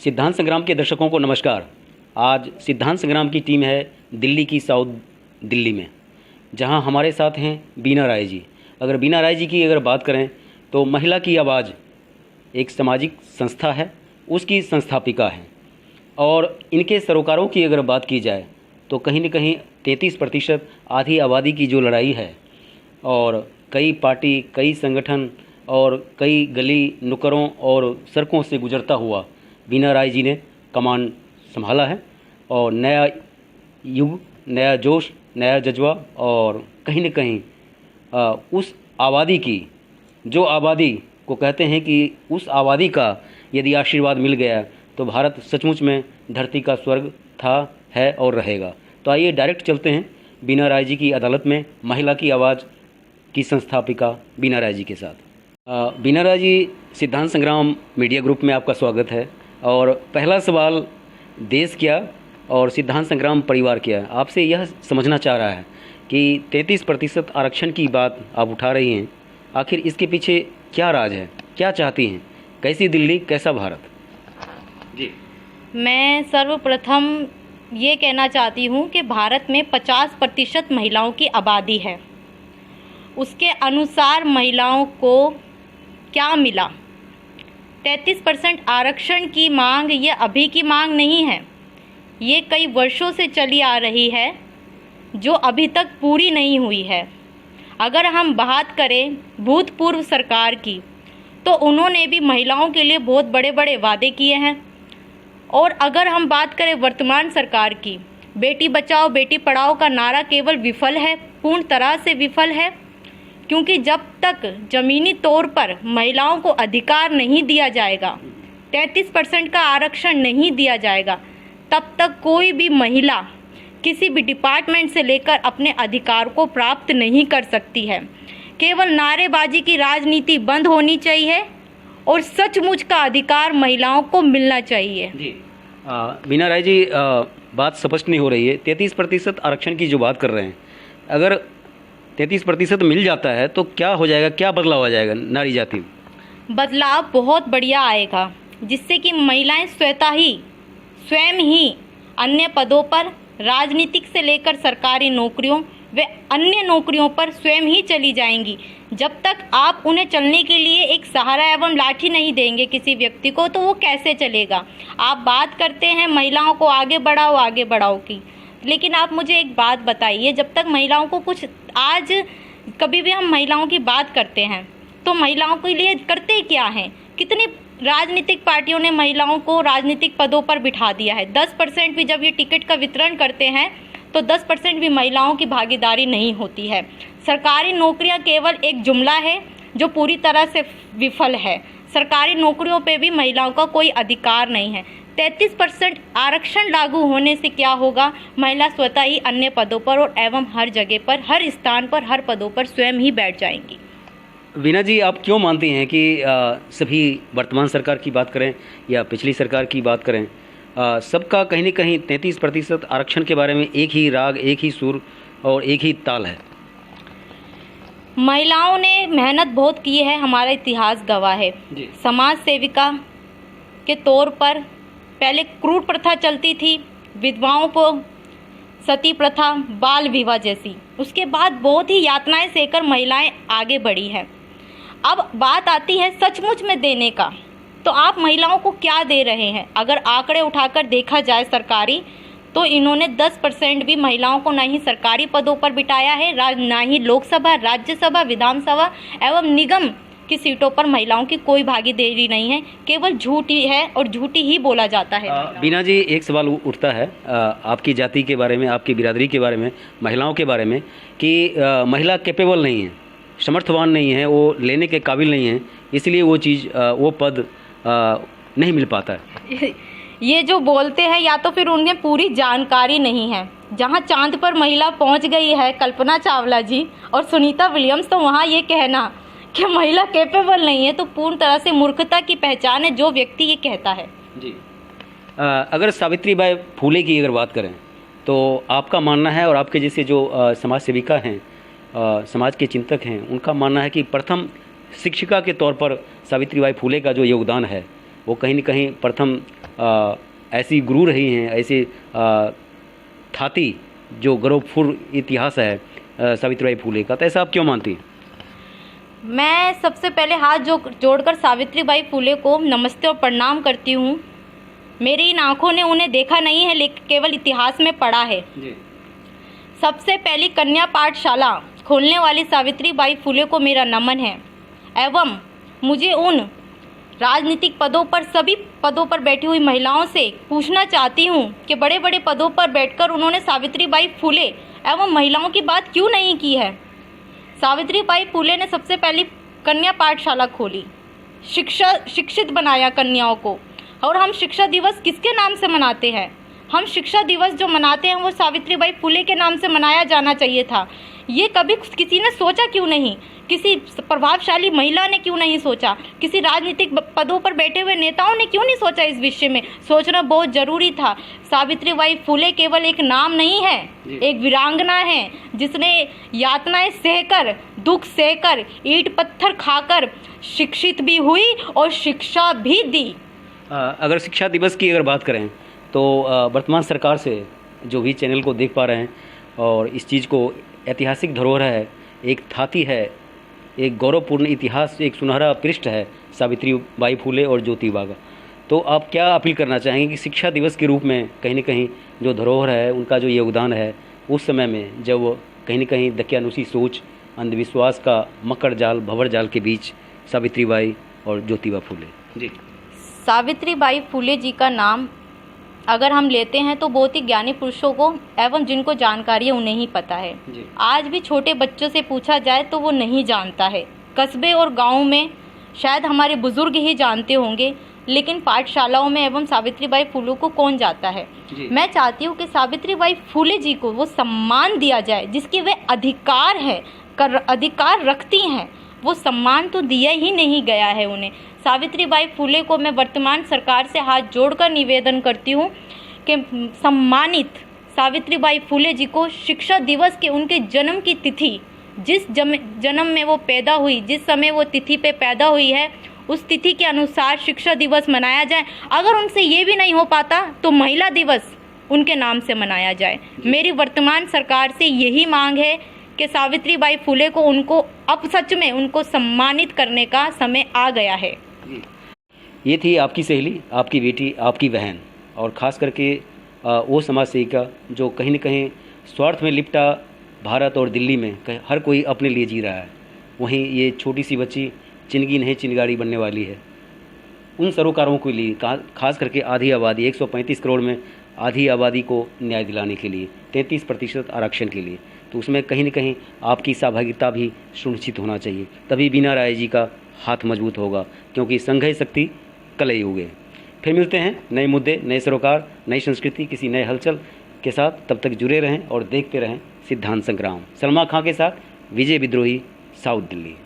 सिद्धांत संग्राम के दर्शकों को नमस्कार। आज सिद्धांत संग्राम की टीम है दिल्ली की साउथ दिल्ली में, जहां हमारे साथ हैं बीना राय जी। अगर बीना राय जी की अगर बात करें तो महिला की आवाज़ एक सामाजिक संस्था है, उसकी संस्थापिका हैं। और इनके सरोकारों की अगर बात की जाए तो कहीं न कहीं 33% आधी आबादी की जो लड़ाई है, और कई पार्टी, कई संगठन और कई गली नुक्करों और सड़कों से गुजरता हुआ बीना राय जी ने कमान संभाला है। और नया युग, नया जोश, नया जज्बा, और कहीं न कहीं उस आबादी की, जो आबादी को कहते हैं कि उस आबादी का यदि आशीर्वाद मिल गया तो भारत सचमुच में धरती का स्वर्ग था, है और रहेगा। तो आइए डायरेक्ट चलते हैं बीना राय जी की अदालत में, महिला की आवाज़ की संस्थापिका बीना राय जी के साथ। बीना राय जी, सिद्धांत संग्राम मीडिया ग्रुप में आपका स्वागत है। और पहला सवाल देश क्या और सिद्धांत संग्राम परिवार क्या है, आपसे यह समझना चाह रहा है कि 33% आरक्षण की बात आप उठा रही हैं, आखिर इसके पीछे क्या राज है, क्या चाहती हैं, कैसी दिल्ली, कैसा भारत? जी, मैं सर्वप्रथम ये कहना चाहती हूँ कि भारत में 50% महिलाओं की आबादी है। उसके अनुसार महिलाओं को क्या मिला? 33% आरक्षण की मांग ये अभी की मांग नहीं है, ये कई वर्षों से चली आ रही है, जो अभी तक पूरी नहीं हुई है। अगर हम बात करें भूतपूर्व सरकार की, तो उन्होंने भी महिलाओं के लिए बहुत बड़े बड़े वादे किए हैं। और अगर हम बात करें वर्तमान सरकार की, बेटी बचाओ बेटी पढ़ाओ का नारा केवल विफल है, पूर्ण तरह से विफल है। क्योंकि जब तक ज़मीनी तौर पर महिलाओं को अधिकार नहीं दिया जाएगा, 33% का आरक्षण नहीं दिया जाएगा, तब तक कोई भी महिला किसी भी डिपार्टमेंट से लेकर अपने अधिकार को प्राप्त नहीं कर सकती है। केवल नारेबाजी की राजनीति बंद होनी चाहिए और सचमुच का अधिकार महिलाओं को मिलना चाहिए। जी, बीना राय जी, बात स्पष्ट नहीं हो रही है। 33% आरक्षण की जो बात कर रहे हैं, अगर 33% मिल जाता है तो क्या हो जाएगा, क्या बदलाव आ जाएगा नारी जाति में? बदलाव बहुत बढ़िया आएगा, जिससे कि महिलाएं स्वयं ही अन्य पदों पर, राजनीतिक से लेकर सरकारी नौकरियों व अन्य नौकरियों पर स्वयं ही चली जाएंगी। जब तक आप उन्हें चलने के लिए एक सहारा एवं लाठी नहीं देंगे किसी व्यक्ति को, तो वो कैसे चलेगा? आप बात करते हैं महिलाओं को आगे बढ़ाओ की, लेकिन आप मुझे एक बात बताइए, जब तक महिलाओं को कुछ, आज कभी भी हम महिलाओं की बात करते हैं तो महिलाओं के लिए करते क्या हैं? कितनी राजनीतिक पार्टियों ने महिलाओं को राजनीतिक पदों पर बिठा दिया है। 10% भी जब ये टिकट का वितरण करते हैं तो 10% भी महिलाओं की भागीदारी नहीं होती है। सरकारी नौकरियां केवल एक जुमला है जो पूरी तरह से विफल है। सरकारी नौकरियों पे भी महिलाओं का कोई अधिकार नहीं है। 33% आरक्षण लागू होने से क्या होगा? महिला स्वतः ही अन्य पदों पर और एवं हर जगह पर, हर स्थान पर, हर पदों पर स्वयं ही बैठ जाएंगी। बीना जी, आप क्यों मानती हैं कि सभी, वर्तमान सरकार की बात करें या पिछली सरकार की बात करें, सबका कहीं न कहीं 33% आरक्षण के बारे में एक ही राग, एक ही सुर और एक ही ताल है? महिलाओं ने मेहनत बहुत की है, हमारा इतिहास गवाह है। समाज सेविका के तौर पर पहले क्रूर प्रथा चलती थी, विधवाओं को सती प्रथा, बाल विवाह जैसी। उसके बाद बहुत ही यातनाएं सहकर महिलाएं आगे बढ़ी हैं। अब बात आती है सचमुच में देने का, तो आप महिलाओं को क्या दे रहे हैं? अगर आंकड़े उठाकर देखा जाए सरकारी, तो इन्होंने 10% भी महिलाओं को ना ही सरकारी पदों पर बिठाया है, ना ही लोकसभा, राज्यसभा, विधानसभा एवं निगम की सीटों पर महिलाओं की कोई भागीदारी नहीं है। केवल झूठी है और झूठी ही बोला जाता है। बीना जी, एक सवाल उठता है आपकी जाति के बारे में, आपकी बिरादरी के बारे में, महिलाओं के बारे में, कि महिला कैपेबल नहीं है, समर्थवान नहीं है, वो लेने के काबिल नहीं है, इसलिए वो चीज़, वो पद नहीं मिल पाता है। ये जो बोलते हैं, या तो फिर उन्हें पूरी जानकारी नहीं है। जहाँ चांद पर महिला पहुँच गई है, कल्पना चावला जी और सुनीता विलियम्स, तो वहाँ ये कहना कि महिला कैपेबल नहीं है तो पूर्ण तरह से मूर्खता की पहचान है, जो व्यक्ति ये कहता है। जी, अगर सावित्रीबाई फूले की अगर बात करें तो आपका मानना है, और आपके जैसे जो समाज सेविका हैं, समाज के चिंतक हैं, उनका मानना है कि प्रथम शिक्षिका के तौर पर सावित्रीबाई फूले का जो योगदान है वो कहीं न कहीं प्रथम ऐसी गुरु रही हैं, ऐसे थाती जो गौरवपूर्ण इतिहास है सावित्रीबाई फुले का। तो ऐसा आप क्यों मानती हैं? मैं सबसे पहले हाथ जोड़कर सावित्रीबाई फुले को नमस्ते और प्रणाम करती हूँ। मेरी इन आँखों ने उन्हें देखा नहीं है, लेकिन केवल इतिहास में पढ़ा है। जी। सबसे पहली कन्या पाठशाला खोलने वाली सावित्रीबाई फुले को मेरा नमन है एवं मुझे उन राजनीतिक पदों पर, सभी पदों पर बैठी हुई महिलाओं से पूछना चाहती हूँ कि बड़े बड़े पदों पर बैठकर उन्होंने सावित्रीबाई फुले एवं महिलाओं की बात क्यों नहीं की है। सावित्रीबाई फुले ने सबसे पहली कन्या पाठशाला खोली, शिक्षित बनाया कन्याओं को। और हम शिक्षा दिवस किसके नाम से मनाते हैं? हम शिक्षा दिवस जो मनाते हैं वो सावित्रीबाई फुले के नाम से मनाया जाना चाहिए था। ये कभी किसी ने सोचा क्यों नहीं? किसी प्रभावशाली महिला ने क्यों नहीं सोचा? किसी राजनीतिक पदों पर बैठे हुए नेताओं ने क्यों नहीं सोचा? इस विषय में सोचना बहुत जरूरी था। सावित्रीबाई फुले केवल एक नाम नहीं है, एक वीरांगना है जिसने यातनाएं सहकर, दुख सहकर, ईंट पत्थर खाकर शिक्षित भी हुई और शिक्षा भी दी। अगर शिक्षा दिवस की अगर बात करें तो वर्तमान सरकार से जो भी चैनल को देख पा रहे हैं और इस चीज़ को ऐतिहासिक धरोहर है, एक थाती है, एक गौरवपूर्ण इतिहास, एक सुनहरा पृष्ठ है सावित्रीबाई फुले और ज्योतिबा का। तो आप क्या अपील करना चाहेंगे कि शिक्षा दिवस के रूप में कहीं न कहीं जो धरोहर है, उनका जो योगदान है उस समय में जब वो कहीं न कहीं दकियानुसी सोच, अंधविश्वास का मकर जाल, भंवर जाल के बीच सावित्रीबाई और ज्योतिबा फुले। जी। सावित्रीबाई फुले जी का नाम अगर हम लेते हैं तो बहुत ही ज्ञानी पुरुषों को एवं जिनको जानकारी है उन्हें ही पता है। आज भी छोटे बच्चों से पूछा जाए तो वो नहीं जानता है। कस्बे और गाँव में शायद हमारे बुजुर्ग ही जानते होंगे, लेकिन पाठशालाओं में एवं सावित्रीबाई फुले को कौन जाता है। मैं चाहती हूँ कि सावित्रीबाई फुले जी को वो सम्मान दिया जाए जिसकी वे अधिकार रखती हैं। वो सम्मान तो दिया ही नहीं गया है उन्हें। सावित्रीबाई फुले को मैं वर्तमान सरकार से हाथ जोड़कर निवेदन करती हूँ कि सम्मानित सावित्रीबाई फुले जी को शिक्षा दिवस के उनके जन्म की तिथि, जिस जन्म में वो पैदा हुई, जिस समय वो तिथि पे पैदा हुई है, उस तिथि के अनुसार शिक्षा दिवस मनाया जाए। अगर उनसे ये भी नहीं हो पाता तो महिला दिवस उनके नाम से मनाया जाए। मेरी वर्तमान सरकार से यही मांग है कि सावित्रीबाई फुले को अब सच में उनको सम्मानित करने का समय आ गया है। ये थी आपकी सहेली, आपकी बेटी, आपकी बहन और ख़ास करके वो समाज सेविका जो कहीं न कहीं स्वार्थ में लिपटा भारत और दिल्ली में हर कोई अपने लिए जी रहा है। वहीं ये छोटी सी बच्ची चिनगी नहीं चिनगारी बनने वाली है। उन सरोकारों के लिए, खास करके आधी आबादी, 135 करोड़ में आधी आबादी को न्याय दिलाने के लिए, 33% आरक्षण के लिए, तो उसमें कहीं न कहीं आपकी सहभागिता भी सुनिश्चित होना चाहिए। तभी बीना राय जी का हाथ मजबूत होगा, क्योंकि संघ शक्ति कलई युगे। फिर मिलते हैं नए मुद्दे, नए सरोकार, नई संस्कृति, किसी नए हलचल के साथ। तब तक जुड़े रहें और देखते रहें सिद्धांत संग्राम। सलमा खां के साथ विजय विद्रोही, साउथ दिल्ली।